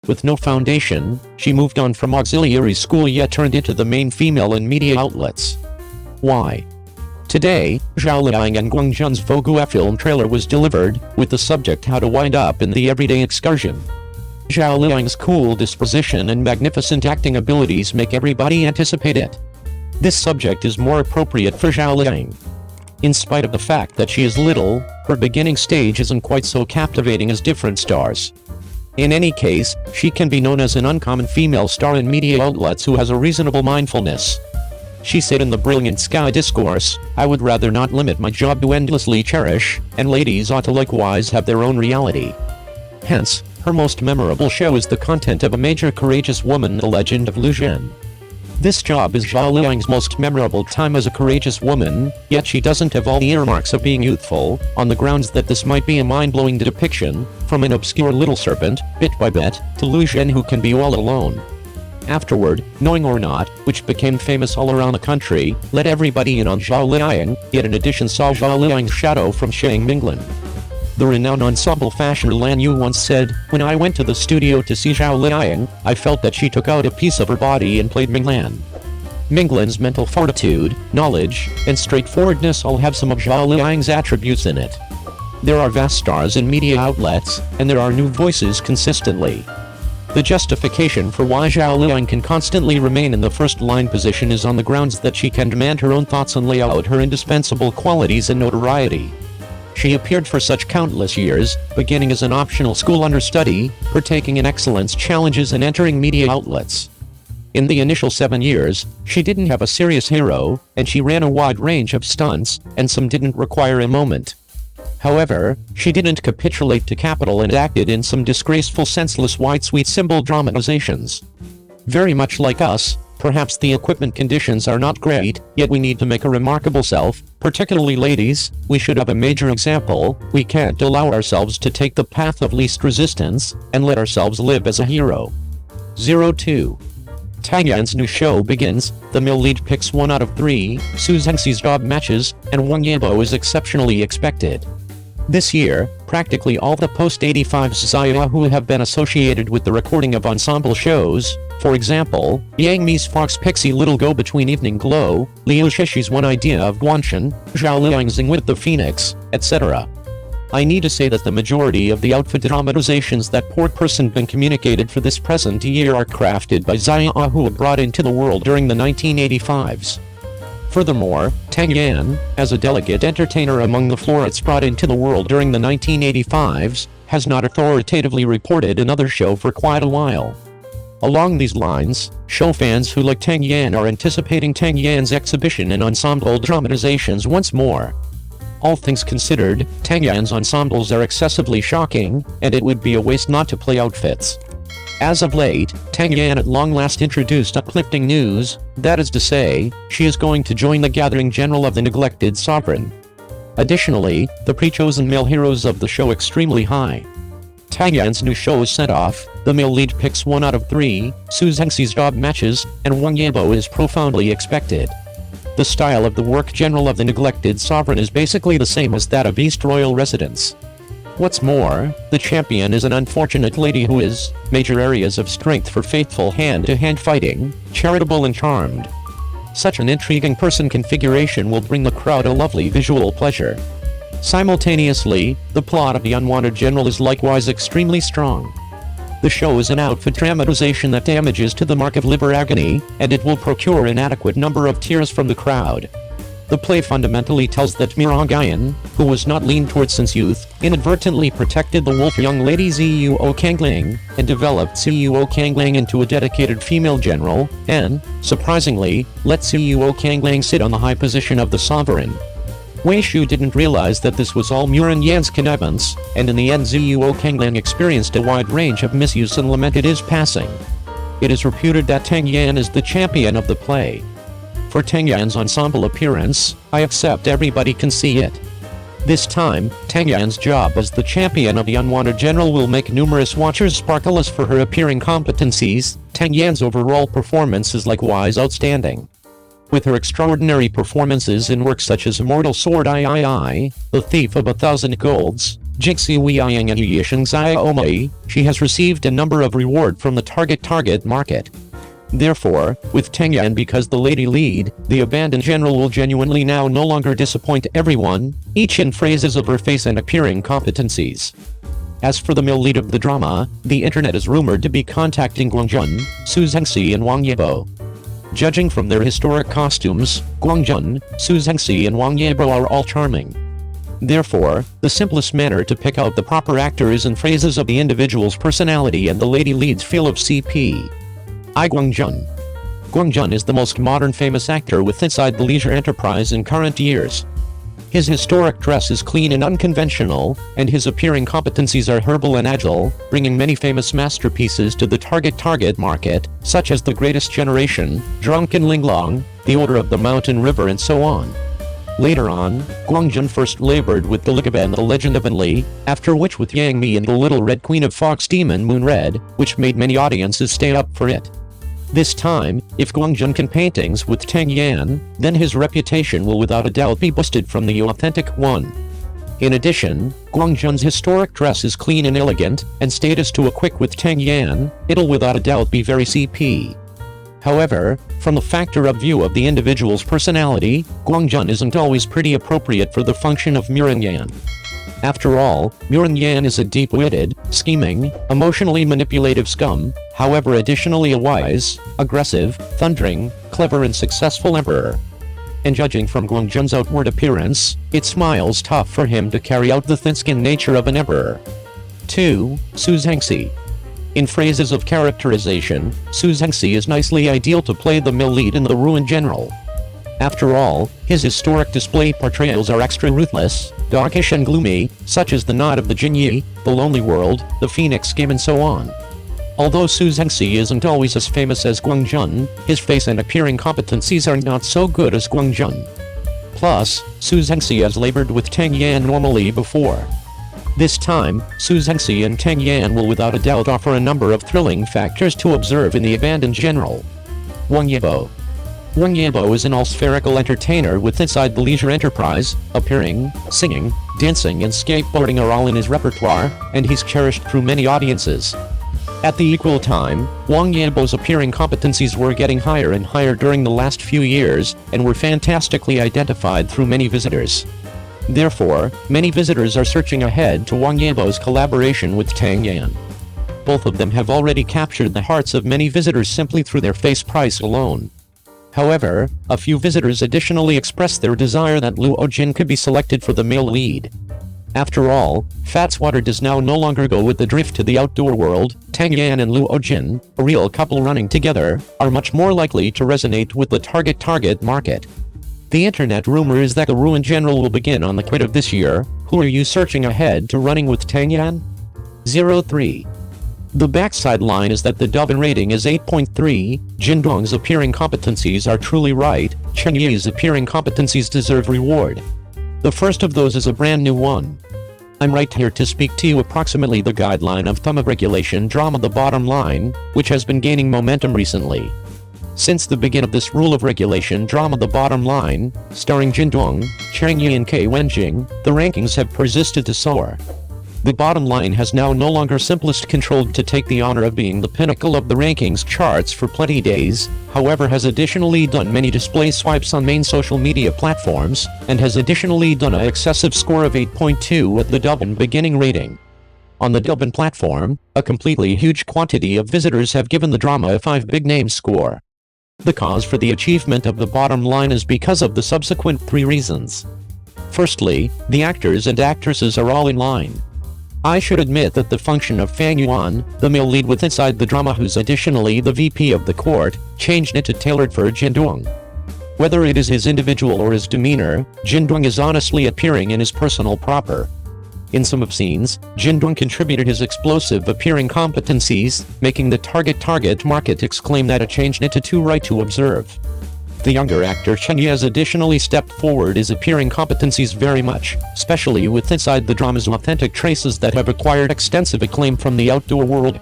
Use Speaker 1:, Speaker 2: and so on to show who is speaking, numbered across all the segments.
Speaker 1: With no foundation, she moved on from auxiliary school yet turned into the main female in media outlets. Why? Today, Zhao Liying and Wang Jun's Vogue film trailer was delivered, with the subject how to wind up in the everyday excursion. Zhao Liying's cool disposition and magnificent acting abilities make everybody anticipate it. This subject is more appropriate for Zhao Liying. In spite of the fact that she is little, her beginning stage isn't quite so captivating as different stars. In any case, she can be known as an uncommon female star in media outlets who has a reasonable mindfulness. She said in the Brilliant Sky discourse, "I would rather not limit my job to endlessly cherish, and ladies ought to likewise have their own reality." Hence, her most memorable show is the content of a major courageous woman, the legend of Lu Zhen. This job is Zhao Liying's most memorable time as a courageous woman, yet she doesn't have all the earmarks of being youthful, on the grounds that this might be a mind-blowing depiction, from an obscure little serpent, bit by bit, to Lu Zhen who can be all alone. Afterward, Knowing or Not, which became famous all around the country, let everybody in on Zhao Liying, yet in addition saw Zhao Liying's shadow from Shang Minglan. The renowned ensemble fashioner Lan Yu once said, "When I went to the studio to see Zhao Liying, I felt that she took out a piece of her body and played Minglan." Minglan's mental fortitude, knowledge, and straightforwardness all have some of Zhao Liying's attributes in it. There are vast stars in media outlets, and there are new voices consistently. The justification for why Zhao Liying can constantly remain in the first-line position is on the grounds that she can demand her own thoughts and lay out her indispensable qualities and notoriety. She appeared for such countless years, beginning as an optional school understudy, partaking in excellence challenges and entering media outlets. In the initial 7 years, she didn't have a serious hero, and she ran a wide range of stunts, and some didn't require a moment. However, she didn't capitulate to capital and acted in some disgraceful senseless white sweet symbol dramatizations. Very much like us, perhaps the equipment conditions are not great, yet we need to make a remarkable self, particularly ladies, we should have a major example, we can't allow ourselves to take the path of least resistance, and let ourselves live as a hero. 02. Tang Yan's new show begins, the male lead picks 1 out of 3, Su Zhengxi's job matches, and Wang Yibo is exceptionally expected. This year, practically all the post-85s Zaya who have been associated with the recording of ensemble shows, for example, Yang Mi's Fox Pixie Little Go-Between Evening Glow, Liu Shishi's One Idea of Guanshan, Zhao Liying's With the Phoenix, etc. I need to say that the majority of the outfit dramatizations that poor person been communicated for this present year are crafted by Zaya who were brought into the world during the 1985s. Furthermore, Tang Yan, as a delegate entertainer among the florets brought into the world during the 1985s, has not authoritatively reported another show for quite a while. Along these lines, show fans who like Tang Yan are anticipating Tang Yan's exhibition in ensemble dramatizations once more. All things considered, Tang Yan's ensembles are excessively shocking, and it would be a waste not to play outfits. As of late, Tang Yan at long last introduced uplifting news, that is to say, she is going to join the gathering general of the neglected sovereign. Additionally, the pre-chosen male heroes of the show extremely high. Tang Yan's new show is set off, the male lead picks 1 out of 3, Su Zhengxi's job matches, and Wang Yibo is profoundly expected. The style of the work general of the neglected sovereign is basically the same as that of East Royal Residence. What's more, the champion is an unfortunate lady who is, major areas of strength for faithful hand-to-hand fighting, charitable and charmed. Such an intriguing person configuration will bring the crowd a lovely visual pleasure. Simultaneously, the plot of The Unwanted General is likewise extremely strong. The show is an outfit dramatization that damages to the mark of liver agony, and it will procure an adequate number of tears from the crowd. The play fundamentally tells that Mirangayan, who was not lean towards since youth, inadvertently protected the wolf young lady Zuo Kangling, and developed Zuo Kangling into a dedicated female general, and, surprisingly, let Zuo Kangling sit on the high position of the sovereign. Wei Shu didn't realize that this was all Muran Yan's connivance, and in the end Zuo Kangling experienced a wide range of misuse and lamented his passing. It is reputed that Tang Yan is the champion of the play. For Tang Yan's ensemble appearance, I accept everybody can see it. This time, Tang Yan's job as the champion of the Unwanted General will make numerous watchers sparkle as for her appearing competencies. Tang Yan's overall performance is likewise outstanding. With her extraordinary performances in works such as Immortal Sword III, The Thief of 1,000 Golds, Jixi Wiyang and Yisheng Xiaomei, she has received a number of reward from the target market. Therefore, with Tang Yan because the lady lead, the abandoned general will genuinely now no longer disappoint everyone, each in phrases of her face and appearing competencies. As for the male lead of the drama, the internet is rumored to be contacting Guangjun, Su Zhengxi and Wang Yibo. Judging from their historic costumes, Guangjun, Su Zhengxi and Wang Yibo are all charming. Therefore, the simplest manner to pick out the proper actor is in phrases of the individual's personality and the lady lead's feel of CP. Guangjun. Guangjun is the most modern famous actor with inside the leisure enterprise in current years. His historic dress is clean and unconventional, and his appearing competencies are herbal and agile, bringing many famous masterpieces to the target market, such as The Greatest Generation, Drunken Linglong, The Order of the Mountain River and so on. Later on, Guangjun first labored with Galigabe and The Legend of Enli, after which with Yang Mi and The Little Red Queen of Fox Demon Moon Red, which made many audiences stay up for it. This time, if Guangjun can paintings with Tang Yan, then his reputation will without a doubt be boosted from the authentic one. In addition, Guangjun's historic dress is clean and elegant, and status to equip with Tang Yan, it'll without a doubt be very CP. However, from the factor of view of the individual's personality, Guangjun isn't always pretty appropriate for the function of Murin Yan. After all, Murin Yan is a deep-witted, scheming, emotionally manipulative scum, however additionally a wise, aggressive, thundering, clever and successful emperor. And judging from Guangjun's outward appearance, it smiles tough for him to carry out the thin-skinned nature of an emperor. 2. Su Zhengxi. In phrases of characterization, Su Zhengxi is nicely ideal to play the male lead in The Ruined General. After all, his historic display portrayals are extra ruthless, darkish and gloomy, such as The Knot of the Jinyi, The Lonely World, The Phoenix Game and so on. Although Su Zhengxi isn't always as famous as Guangjun, his face and appearing competencies are not so good as Guangjun. Plus, Su Zhengxi has labored with Tang Yan normally before. This time, Su Zhengxi and Tang Yan will without a doubt offer a number of thrilling factors to observe in the abandoned general. Wang Yibo. Wang Yibo is an all-spherical entertainer with inside the leisure enterprise, appearing, singing, dancing and skateboarding are all in his repertoire, and he's cherished through many audiences. At the equal time, Wang Yibo's appearing competencies were getting higher and higher during the last few years, and were fantastically identified through many visitors. Therefore, many visitors are searching ahead to Wang Yibo's collaboration with Tang Yan. Both of them have already captured the hearts of many visitors simply through their face price alone. However, a few visitors additionally expressed their desire that Luo Jin could be selected for the male lead. After all, Fatswater does now no longer go with the drift to the outdoor world. Tang Yan and Luo Jin, a real couple running together, are much more likely to resonate with the target market. The internet rumor is that The Ruined General will begin on the quit of this year. Who are you searching ahead to running with Tang Yan? 03. The backside line is that the Dubin rating is 8.3, Jin Dong's appearing competencies are truly right, Chen Yi's appearing competencies deserve reward. The first of those is a brand new one. I'm right here to speak to you approximately the guideline of thumb of regulation drama The Bottom Line, which has been gaining momentum recently. Since the beginning of this rule of regulation drama The Bottom Line, starring Jin Dong, Chang Yi and K Wenjing, the rankings have persisted to soar. The Bottom Line has now no longer simplest controlled to take the honor of being the pinnacle of the rankings charts for plenty days, however has additionally done many display swipes on main social media platforms, and has additionally done an excessive score of 8.2 at the Dubin beginning rating. On the Dubin platform, a completely huge quantity of visitors have given the drama a 5 big name score. The cause for the achievement of The Bottom Line is because of the subsequent 3 reasons. Firstly, the actors and actresses are all in line. I should admit that the function of Fang Yuan, the male lead with inside the drama who's additionally the VP of the court, changed into tailored for Jin Dong. Whether it is his individual or his demeanor, Jin Dong is honestly appearing in his personal proper. In some of scenes, Jin Dong contributed his explosive appearing competencies, making the target market exclaim that it changed into too right to observe. The younger actor Chen Yi has additionally stepped forward his appearing competencies very much, especially with inside the drama's authentic traces that have acquired extensive acclaim from the outdoor world.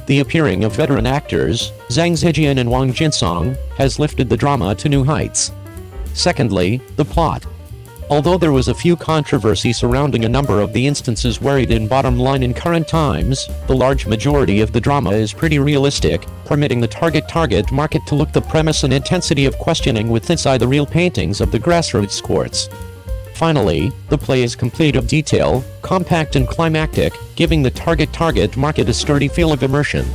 Speaker 1: The appearing of veteran actors, Zhang Zijian and Wang Jinsong, has lifted the drama to new heights. Secondly, the plot. Although there was a few controversy surrounding a number of the instances worried in bottom line in current times, the large majority of the drama is pretty realistic, permitting the target market to look the premise and intensity of questioning with inside the real paintings of the grassroots courts. Finally, the play is complete of detail, compact and climactic, giving the target market a sturdy feel of immersion.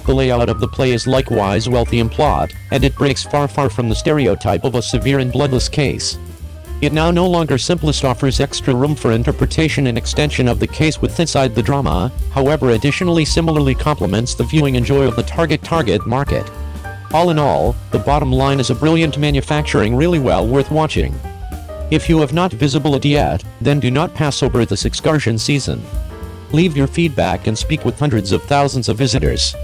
Speaker 1: The layout of the play is likewise wealthy in plot, and it breaks far from the stereotype of a severe and bloodless case. It now no longer simplest offers extra room for interpretation and extension of the case with inside the drama, however additionally similarly complements the viewing enjoy of the target market. All in all, the bottom line is a brilliant manufacturing really well worth watching. If you have not visible it yet, then do not pass over this excursion season. Leave your feedback and speak with hundreds of thousands of visitors.